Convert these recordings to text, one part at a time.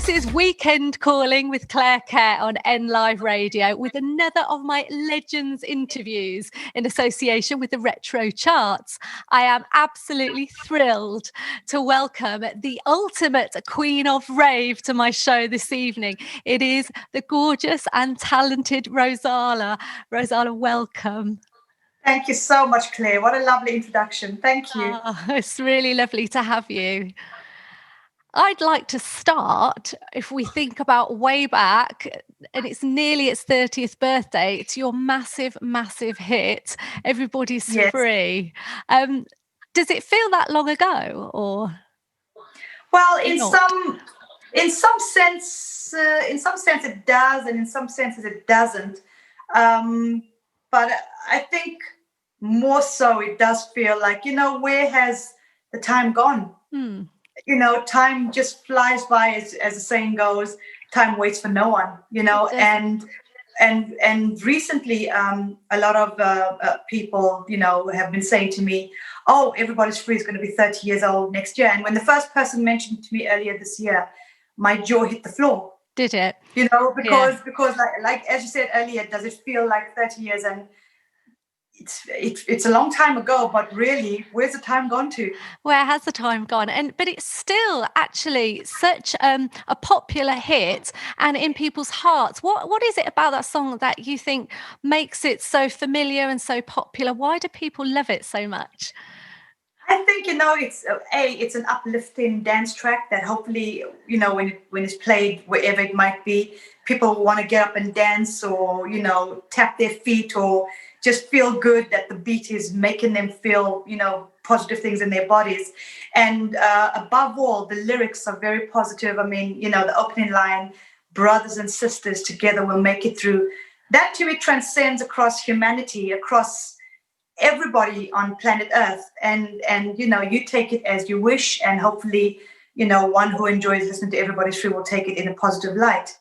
is Weekend Calling with Claire Kerr on N Live Radio with another of my Legends interviews in association with the Retro Charts. I am absolutely thrilled to welcome the ultimate Queen of Rave to my show this evening. It is the gorgeous and talented Rozalla. Rozalla, welcome. Thank you so much, Claire. What a lovely introduction. Thank you. Oh, it's really lovely to have you. I'd like to start, if we think about way back, and it's nearly its 30th birthday, it's your massive, massive hit, Everybody's Free. Does it feel that long ago, or? Well, in some sense it does, and in some senses it doesn't. But I think more so it does feel like, where has the time gone? Time just flies by, as the saying goes. Time waits for no one, and recently a lot of people, have been saying to me, oh, Everybody's Free is going to be 30 years old next year. And when the first person mentioned to me earlier this year, my jaw hit the floor. Did it? Because like as you said earlier, does it feel like 30 years? And it's a long time ago, but really, where's the time gone to? Where has the time gone? But it's still actually such a popular hit and in people's hearts. What is it about that song that you think makes it so familiar and so popular? Why do people love it so much? I think it's an uplifting dance track that hopefully when it's played wherever it might be, people want to get up and dance or tap their feet or just feel good that the beat is making them feel positive things in their bodies. And above all, the lyrics are very positive. I mean, the opening line, brothers and sisters together will make it through. That to me transcends across humanity, across everybody on planet Earth, and you take it as you wish, and hopefully one who enjoys listening to Everybody's Free will take it in a positive light.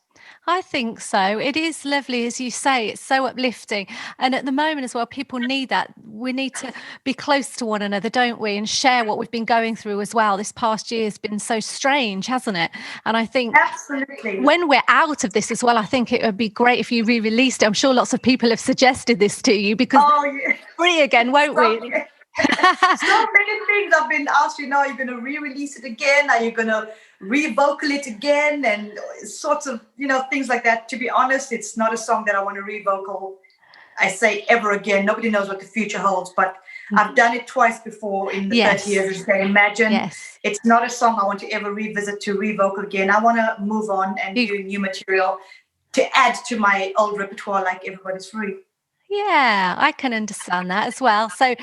I think so. It is lovely, as you say. It's so uplifting. And at the moment as well, people need that. We need to be close to one another, don't we? And share what we've been going through as well. This past year has been so strange, hasn't it? And I think absolutely, when we're out of this as well, I think it would be great if you re-released it. I'm sure lots of people have suggested this to you because free again, won't we? So many things I've been asked, are you going to re-release it again? Are you going to re-vocal it again? And sorts of, things like that. To be honest, it's not a song that I want to re-vocal, I say, ever again. Nobody knows what the future holds, but I've done it twice before in the 30 years, as you can imagine. It's not a song I want to ever revisit to re-vocal again. I want to move on and do new material to add to my old repertoire like Everybody's Free. Yeah, I can understand that as well. So,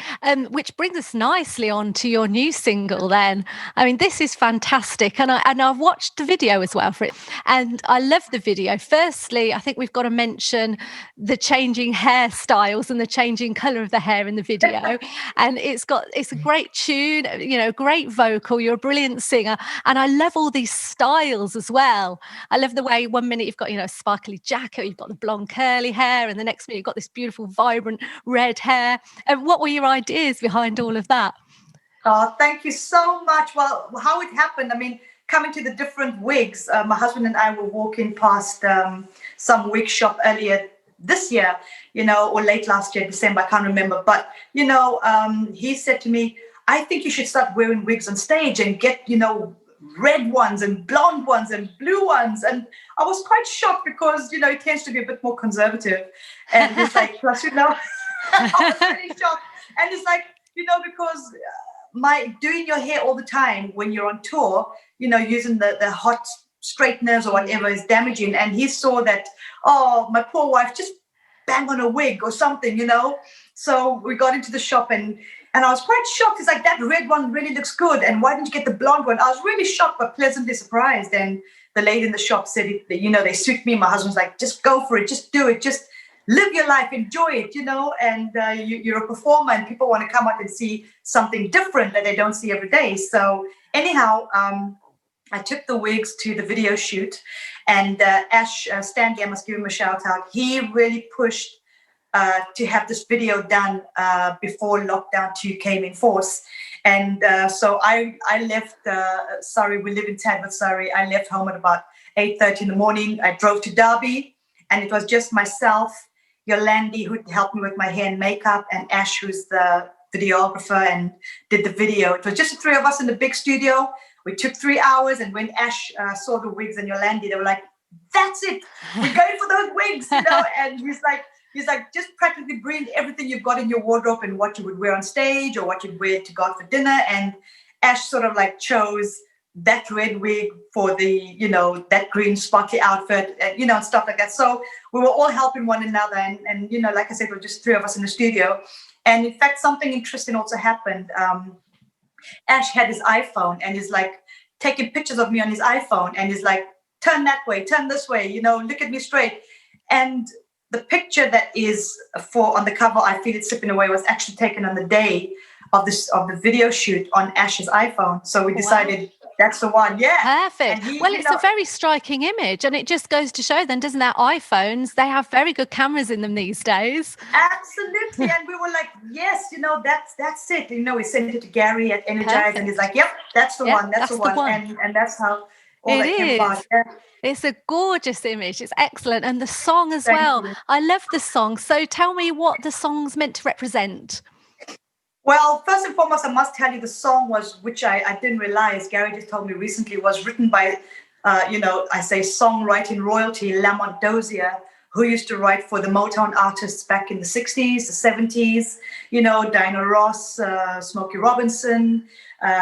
which brings us nicely on to your new single then. I mean, this is fantastic. And I've watched the video as well for it. And I love the video. Firstly, I think we've got to mention the changing hairstyles and the changing colour of the hair in the video. And it's a great tune, great vocal. You're a brilliant singer. And I love all these styles as well. I love the way 1 minute you've got, a sparkly jacket, you've got the blonde curly hair, and the next minute you've got this beautiful vibrant red hair. And what were your ideas behind all of that? Oh, thank you so much. Well, how it happened, I mean, coming to the different wigs, my husband and I were walking past some wig shop earlier this year, or late last year, December, I can't remember. But, he said to me, I think you should start wearing wigs on stage and get, red ones and blonde ones and blue ones. And I was quite shocked because, it tends to be a bit more conservative. And it's like, plus, I was really shocked. And it's like, because doing your hair all the time when you're on tour, using the hot straighteners or whatever is damaging. And he saw that, oh, my poor wife, just bang on a wig or something, So we got into the shop and I was quite shocked. It's like, that red one really looks good. And why didn't you get the blonde one? I was really shocked, but pleasantly surprised. And the lady in the shop said, they suit me. My husband's like, just go for it. Just do it. Just live your life. Enjoy it, and you're a performer and people want to come out and see something different that they don't see every day. So anyhow, I took the wigs to the video shoot and Ash Stanley, I must give him a shout out. He really pushed to have this video done before lockdown 2 came in force. And so I left, Surrey, we live in Tadworth, Surrey. I left home at about 8:30 in the morning. I drove to Derby, and it was just myself, Yolandi, who helped me with my hair and makeup, and Ash, who's the videographer and did the video. It was just the three of us in the big studio. We took 3 hours, and when Ash saw the wigs and Yolandi, they were like, "That's it, we're going for those wigs," And he's like, just practically bring everything you've got in your wardrobe and what you would wear on stage or what you'd wear to go out for dinner. And Ash sort of like chose that red wig for the, that green sparkly outfit, and stuff like that. So we were all helping one another, and like I said, we were just three of us in the studio. And in fact, something interesting also happened. Ash had his iPhone and he's like taking pictures of me on his iPhone, and he's like, "Turn that way, turn this way, look at me straight." And the picture that is on the cover, I Feel It Slipping Away, was actually taken on the day of the video shoot on Ash's iPhone. So we decided that's the one. Yeah. Perfect. Well, it's a very striking image, and it just goes to show then, doesn't that, iPhones, they have very good cameras in them these days. Absolutely. And we were like, yes, that's it. We sent it to Gary at Energize. Perfect. And he's like, yep, that's the one. That's the one. And that's how all that came about. Yeah. It's a gorgeous image. It's excellent. And the song as well. I love the song. So tell me what the song's meant to represent. Well, first and foremost, I must tell you the song was, which I didn't realize, Gary just told me recently, was written by, I say songwriting royalty, Lamont Dozier, who used to write for the Motown artists back in the 60s, the 70s, Diana Ross, Smokey Robinson,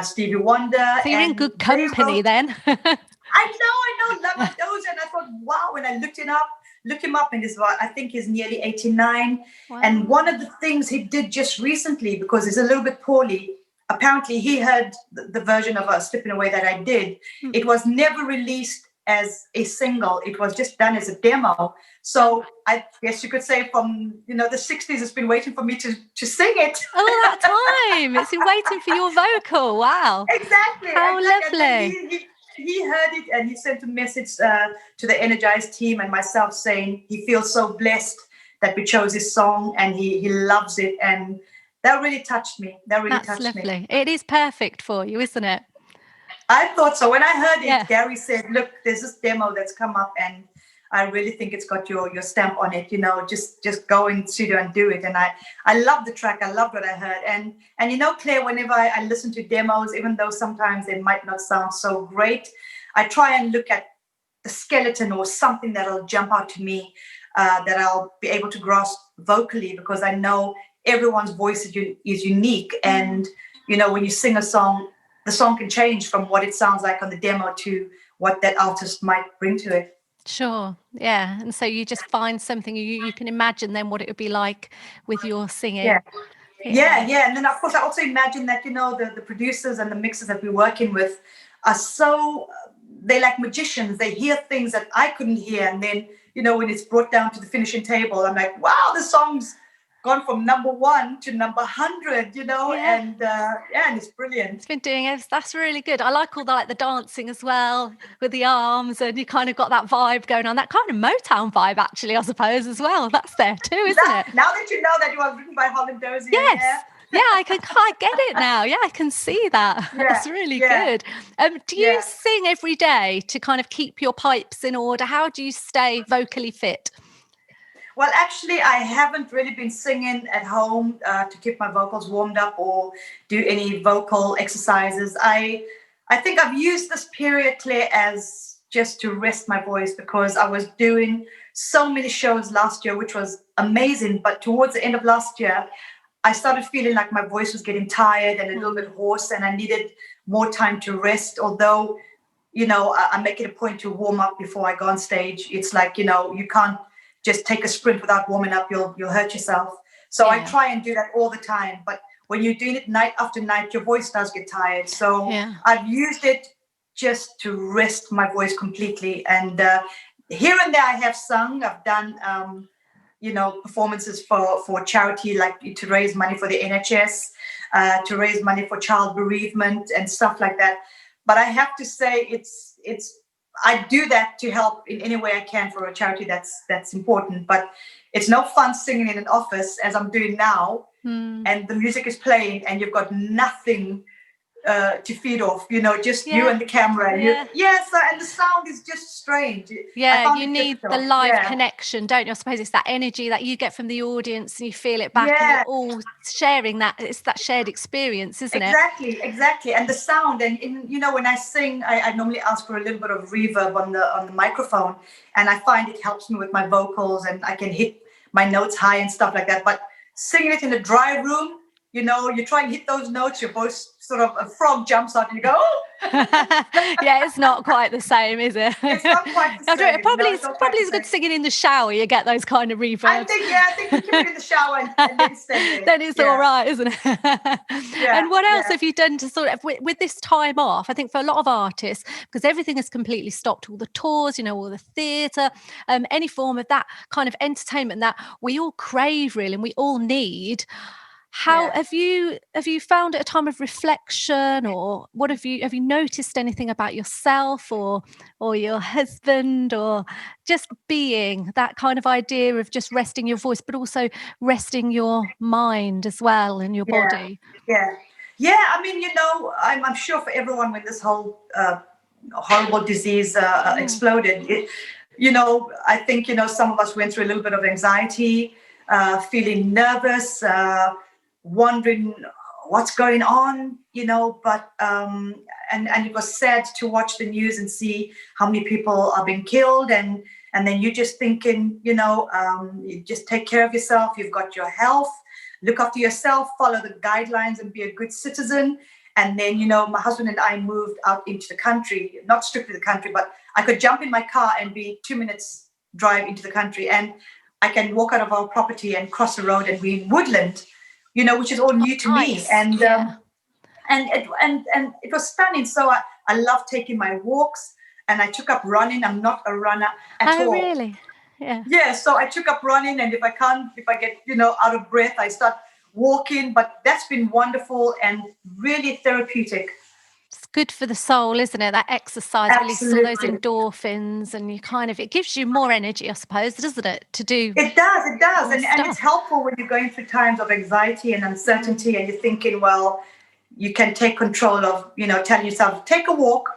Stevie Wonder. So you're in good company then. I know, Lamont Dozier. And I thought, wow, when I look him up, and I think he's nearly 89. Wow. And one of the things he did just recently, because he's a little bit poorly, apparently he heard the version of Slipping Away that I did. Mm-hmm. It was never released as a single. It was just done as a demo. So I guess you could say from, the 60s, it's been waiting for me to sing it. All that time. It's been waiting for your vocal. Wow. Exactly. How lovely. He heard it, and he sent a message to the Energized team and myself saying he feels so blessed that we chose this song, and he loves it. And that really touched me. That's lovely. It is perfect for you, isn't it? I thought so. When I heard it, Gary said, "Look, there's this demo that's come up, and I really think it's got your stamp on it. Just go in the studio and do it." And I love the track. I loved what I heard. And Claire, whenever I listen to demos, even though sometimes they might not sound so great, I try and look at the skeleton or something that'll jump out to me, that I'll be able to grasp vocally, because I know everyone's voice is unique. And, when you sing a song, the song can change from what it sounds like on the demo to what that artist might bring to it. Sure. Yeah. And so you just find something you can imagine then what it would be like with your singing. Yeah. And then, of course, I also imagine that, the producers and the mixers that we're working with are they're like magicians. They hear things that I couldn't hear. And then, when it's brought down to the finishing table, I'm like, wow, the song's gone from number 1 to number 100, and it's brilliant. It's been doing it. That's really good. I like all the dancing as well with the arms, and you kind of got that vibe going on, that kind of Motown vibe, actually, I suppose, as well. That's there too, isn't it? Now that you know that it was written by Holland Dozier. Yes. Yeah, I get it now. Yeah, I can see that. That's really good. Do you sing every day to kind of keep your pipes in order? How do you stay vocally fit? Well, actually, I haven't really been singing at home to keep my vocals warmed up or do any vocal exercises. I think I've used this period, Claire, as just to rest my voice, because I was doing so many shows last year, which was amazing. But towards the end of last year, I started feeling like my voice was getting tired and a little bit hoarse, and I needed more time to rest. Although, I make it a point to warm up before I go on stage. It's like, you can't just take a sprint without warming up. You'll hurt yourself. So I try and do that all the time. But when you're doing it night after night, your voice does get tired. So I've used it just to rest my voice completely. And here and there I have sung. I've done, performances for charity, like to raise money for the NHS, to raise money for child bereavement and stuff like that. But I have to say I do that to help in any way I can for a charity that's important. But it's no fun singing in an office as I'm doing now, and the music is playing, and you've got nothing to feed off, just you Yeah. and the camera. And Yeah. so, and the sound is just strange. I Yeah, found you it need the difficult. live connection, don't you? I suppose it's that energy that you get from the audience and you feel it back and you're Yeah, all sharing that. It's that shared experience, isn't it? exactly. And the sound, and when I sing, I normally ask for a little bit of reverb on the microphone, and I find it helps me with my vocals, and I can hit my notes high and stuff like that. But singing it in a dry room, you try and hit those notes, your voice sort of, a frog jumps out and you go, oh! Yeah, it's not quite the same, is it? It's not quite the same. Probably, It's not quite probably the is good same. singing in the shower. You get those kind of reverbs. I think you keep it in the shower and then stay there. Then it's all right, isn't it? Yeah, And what else yeah. have you done to sort of, with this time off? I think for a lot of artists, because everything has completely stopped, all the tours, all the theatre, any form of that kind of entertainment that we all crave really and we all need. How have you found it a time of reflection, or what have you noticed anything about yourself or your husband, or just being that kind of idea of just resting your voice but also resting your mind as well and your body? Yeah. I mean, I'm sure for everyone when this whole horrible disease exploded, I think some of us went through a little bit of anxiety, feeling nervous, wondering what's going on, but and it was sad to watch the news and see how many people are being killed, and then you're just thinking, you just take care of yourself. You've got your health, look after yourself, follow the guidelines, and be a good citizen. And then, my husband and I moved out into the country, not strictly the country, but I could jump in my car and be 2 minutes drive into the country, and I can walk out of our property and cross the road and be in woodland, which is all new to me. And and it was stunning. So I love taking my walks, and I took up running. I'm not a runner at all. Oh, really? Yeah. Yeah. So I took up running, and if I get out of breath, I start walking. But that's been wonderful and really therapeutic. It's good for the soul, isn't it? That exercise releases all those Absolutely. endorphins, and it gives you more energy, I suppose, doesn't it? To do It does. And stuff. it's helpful when you're going through times of anxiety and uncertainty, and you're thinking, well, you can take control of, telling yourself, take a walk,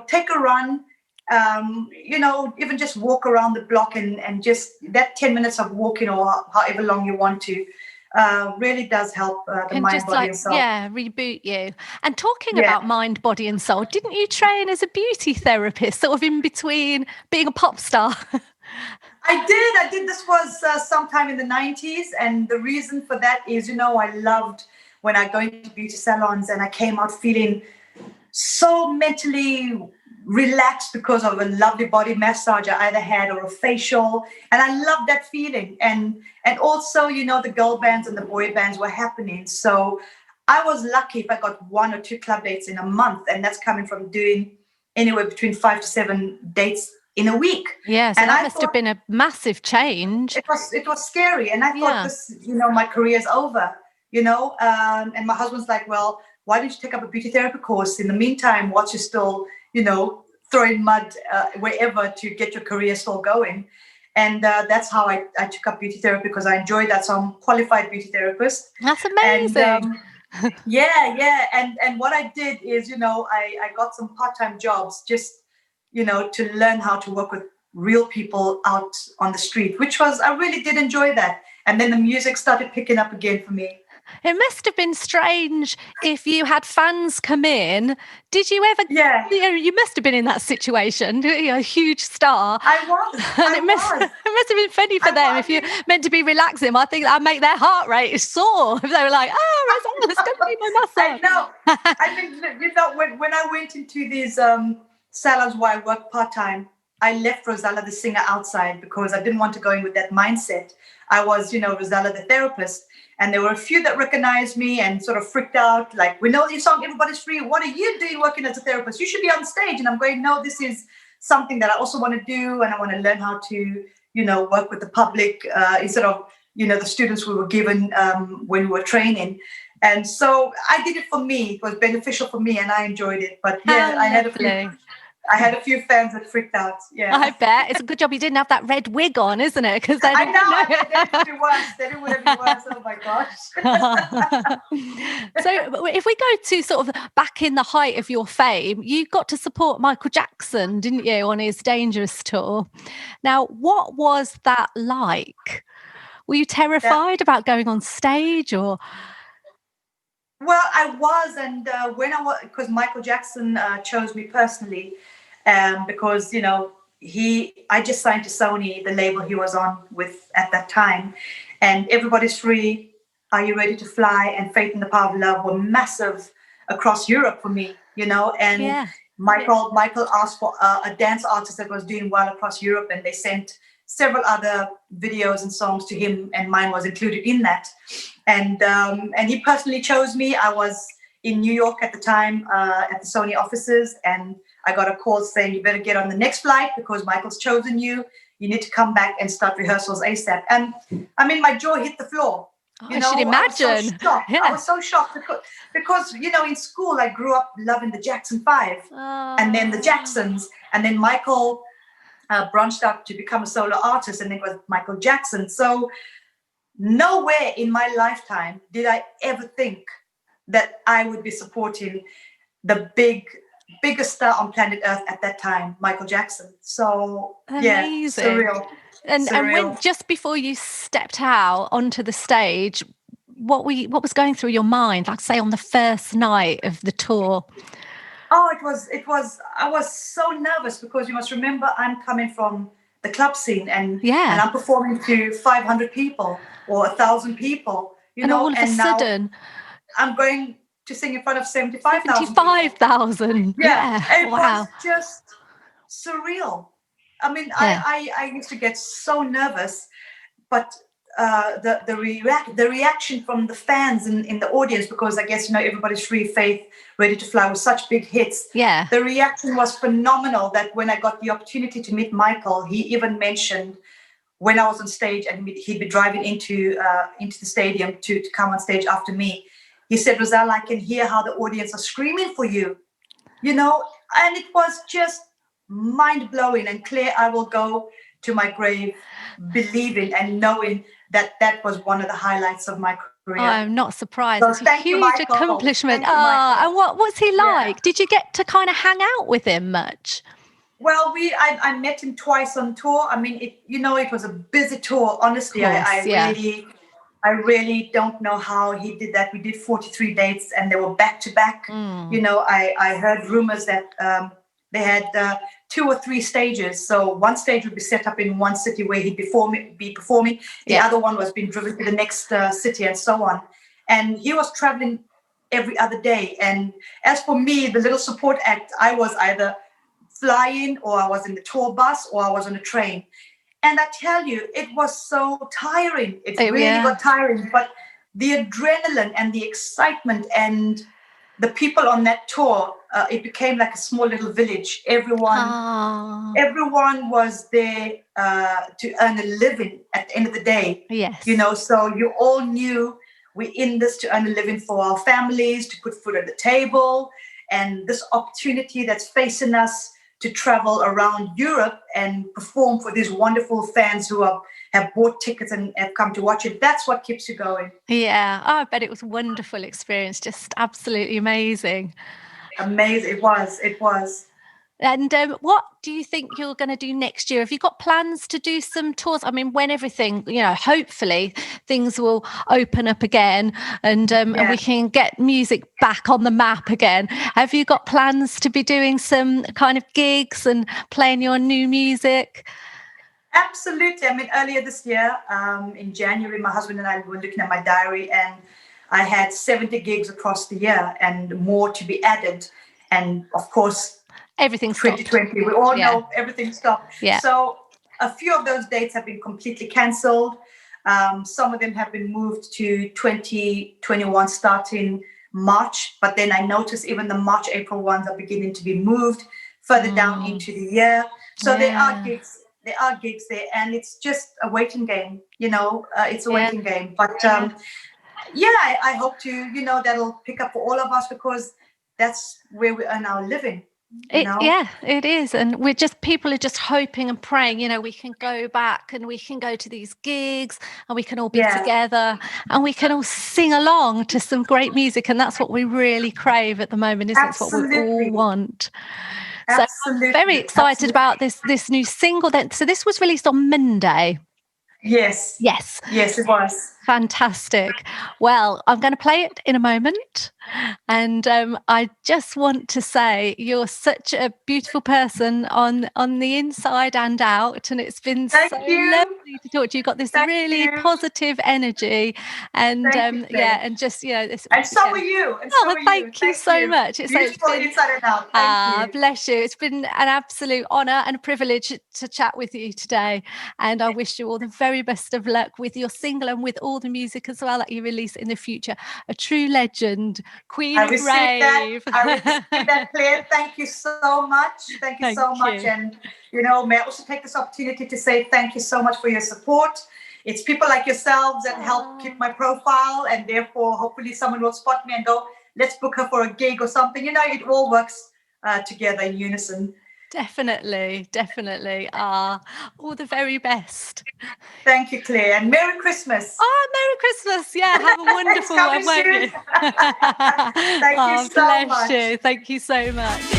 take a run, even just walk around the block, and just that 10 minutes of walking or however long you want to, really does help the mind, body, and soul. Reboot you. And talking about mind, body, and soul, didn't you train as a beauty therapist, sort of in between being a pop star? I did. This was sometime in the 90s. And the reason for that is, I loved when I go into beauty salons and I came out feeling so mentally relaxed because of a lovely body massage I either had or a facial. And I loved that feeling. And also, the girl bands and the boy bands were happening. So I was lucky if I got 1 or 2 club dates in a month. And that's coming from doing anywhere between 5 to 7 dates in a week. Yes, and that must have been a massive change. It was scary. And I thought this, my career's over, and my husband's like, well, why don't you take up a beauty therapy course in the meantime, whilst you're still, throwing mud wherever to get your career still going. And that's how I took up beauty therapy, because I enjoyed that. So I'm a qualified beauty therapist. That's amazing. And, yeah. And what I did is, I got some part-time jobs just, to learn how to work with real people out on the street, I really did enjoy that. And then the music started picking up again for me. It must have been strange if you had fans come in. Did you ever? Yeah. You must have been in that situation. A huge star. I was. And it must have been funny for them if you're meant to be relaxing. I think that'd make their heart rate soar if they were like, "Oh, Rozalla, come be my massage." I know. I mean, when I went into these salons where I worked part time, I left Rozalla the singer outside because I didn't want to go in with that mindset. I was, Rozalla the therapist. And there were a few that recognized me and sort of freaked out, like, we know your song, Everybody's Free. What are you doing working as a therapist? You should be on stage. And I'm going, no, this is something that I also want to do. And I want to learn how to, work with the public instead of, the students we were given when we were training. And so I did it for me. It was beneficial for me and I enjoyed it. But yeah, I had a few I had a few fans that freaked out. Yeah. I bet. It's a good job you didn't have that red wig on, isn't it? Because then I know. Then it would be worse. Then it would have been worse. Oh my gosh. So if we go to sort of back in the height of your fame, you got to support Michael Jackson, didn't you, on his Dangerous tour? Now, what was that like? Were you terrified about going on stage, or? Well, I was, and when I was, because Michael Jackson chose me personally, because I just signed to Sony, the label he was on with at that time, and Everybody's Free, Are You Ready to Fly, and Faith in the Power of Love were massive across Europe for me, and Yeah. Michael asked for a dance artist that was doing well across Europe, and they sent several other videos and songs to him, and mine was included in that. And he personally chose me. I was in New York at the time at the Sony offices, and I got a call saying, you better get on the next flight because Michael's chosen you. You need to come back and start rehearsals ASAP. And I mean, my jaw hit the floor. I should imagine. I was so shocked. Yeah. I was so shocked because in school I grew up loving the Jackson 5 and then the Jacksons, and then Michael branched out to become a solo artist, and it was Michael Jackson. So nowhere in my lifetime did I ever think that I would be supporting the biggest star on planet Earth at that time, Michael Jackson. So amazing. Yeah, surreal. And when just before you stepped out onto the stage, what was going through your mind, like say on the first night of the tour? Oh, it was. I was so nervous because you must remember I'm coming from the club scene, and I'm performing to 500 people or 1,000 people, and all of a sudden I'm going to sing in front of 75,000. 75,000. Yeah. It wow. was just surreal. I mean, I used to get so nervous, but the reaction from the fans in the audience, because I guess Everybody's Free, Faith, Ready to Fly was such big hits. Yeah. The reaction was phenomenal. That when I got the opportunity to meet Michael, he even mentioned when I was on stage and he'd be driving into the stadium to come on stage after me. He said, Rozalla, I can hear how the audience are screaming for you, and it was just mind-blowing and clear. I will go to my grave believing and knowing that was one of the highlights of my career. I'm not surprised. So it's a huge accomplishment. And what's he like? Did you get to kind of hang out with him much? Well, I met him twice on tour. I mean, it was a busy tour. Honestly, I really don't know how he did that. We did 43 dates and they were back to back. I heard rumors that they had 2 or 3 stages. So one stage would be set up in one city where he'd be performing. The other one was being driven to the next city and so on. And he was traveling every other day. And as for me, the little support act, I was either flying or I was in the tour bus or I was on a train. And I tell you, it was so tiring. It really got tiring. But the adrenaline and the excitement and the people on that tour, it became like a small little village. Everyone was there to earn a living at the end of the day. Yes. So you all knew we're in this to earn a living for our families, to put food on the table, and this opportunity that's facing us to travel around Europe and perform for these wonderful fans who have bought tickets and have come to watch it. That's what keeps you going. Yeah. I bet it was a wonderful experience. Just absolutely amazing. Amazing. It was. And what do you think you're going to do next year? Have you got plans to do some tours? I mean, when everything, hopefully things will open up again and we can get music back on the map again. Have you got plans to be doing some kind of gigs and playing your new music? Absolutely. I mean, earlier this year, in January, my husband and I were looking at my diary, and I had 70 gigs across the year and more to be added. And of course, everything stopped. 2020, we all know everything stopped. Yeah. So a few of those dates have been completely cancelled. Some of them have been moved to 2021 starting March. But then I noticed even the March, April ones are beginning to be moved further down into the year. So there are gigs. There are gigs there, and it's just a waiting game. It's a waiting game. But I hope to. That'll pick up for all of us because that's where we earn our living. you know. Yeah, it is. And people are just hoping and praying, we can go back and we can go to these gigs and we can all be together and we can all sing along to some great music. And that's what we really crave at the moment, isn't it? It's what we all want. So I'm very excited about this new single then. So this was released on Monday. Yes, it was. Fantastic. Well, I'm going to play it in a moment. And I just want to say you're such a beautiful person on the inside and out. And it's been so lovely to talk to you. You've got this really positive energy. And and just, this. And so are you. And so are thank you so much. It's beautiful inside and out. Thank you. Bless you. It's been an absolute honour and a privilege to chat with you today. And I wish you all the very best of luck with your single and with all the music as well that you release in the future. A true legend, Queen of Rave. I received that, Claire. Thank you so much. Thank you so much. And, may I also take this opportunity to say thank you so much for your support. It's people like yourselves that help keep my profile, and therefore, hopefully someone will spot me and go, let's book her for a gig or something. It all works together in unison. Definitely. All the very best. Thank you, Claire, and Merry Christmas. Oh, Merry Christmas. Yeah, have a wonderful one, won't you? Thank you so much. Thank you so much.